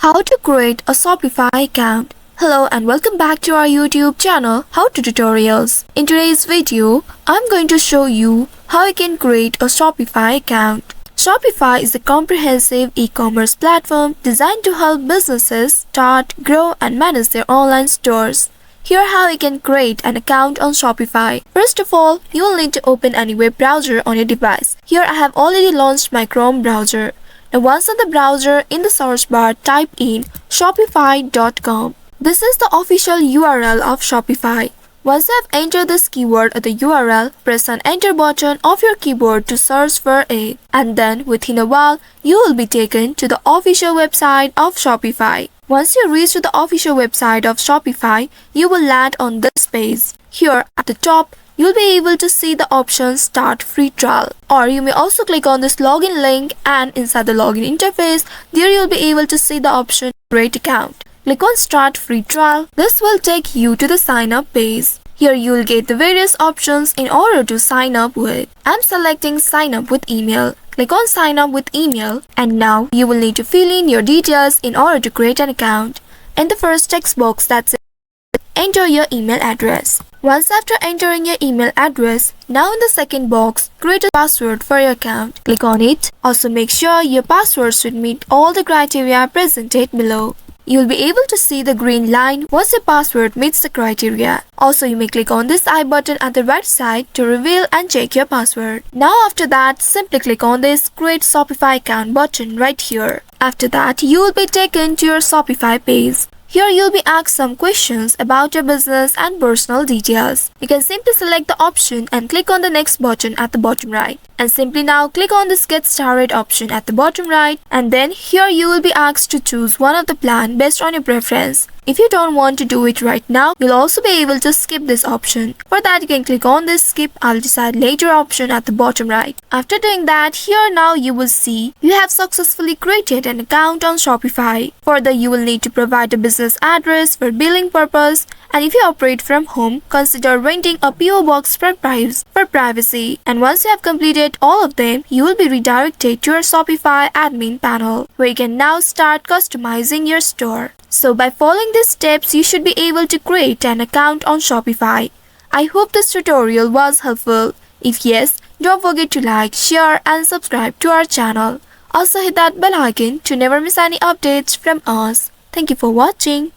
How to create a Shopify account. Hello and welcome back to our YouTube channel How to Tutorials. In today's video, I'm going to show you how you can create a Shopify account. Shopify is a comprehensive e-commerce platform designed to help businesses start, grow and manage their online stores. Here how you can create an account on Shopify. First of all, you will need to open any web browser on your device. Here I have already launched my Chrome browser. Now once on the browser, in the search bar type in shopify.com. This is the official URL of Shopify. Once you have entered this keyword at the URL, press on enter button of your keyboard to search for it. And then within a while, you will be taken to the official website of Shopify. Once you reach to the official website of Shopify, you will land on this page. Here at the top, you'll be able to see the option Start Free Trial. Or you may also click on this login link and inside the login interface, there you'll be able to see the option Create Account. Click on Start Free Trial. This will take you to the sign up page. Here you will get the various options in order to sign up with. I'm selecting Sign Up with Email. Click on Sign Up with Email and now you will need to fill in your details in order to create an account. In the first text box that's it, enter your email address. Once after entering your email address, now in the second box, create a password for your account. Click on it. Also make sure your password should meet all the criteria presented below. You will be able to see the green line once your password meets the criteria. Also, you may click on this I button at the right side to reveal and check your password. Now after that, simply click on this Create Shopify Account button right here. After that, you will be taken to your Shopify page. Here you'll be asked some questions about your business and personal details. You can simply select the option and click on the next button at the bottom right. And simply now click on this Get Started option at the bottom right. And then here you will be asked to choose one of the plan based on your preference. If you don't want to do it right now, you'll also be able to skip this option. For that, you can click on this Skip I'll Decide Later option at the bottom right. After doing that, here now you will see you have successfully created an account on Shopify. Further, you will need to provide a business address for billing purpose. And if you operate from home, consider renting a PO box for privacy. And once you have completed all of them, you will be redirected to your Shopify admin panel, where you can now start customizing your store. So by following these steps, you should be able to create an account on Shopify. I hope this tutorial was helpful. If yes, don't forget to like, share and subscribe to our channel. Also hit that bell icon to never miss any updates from us. Thank you for watching.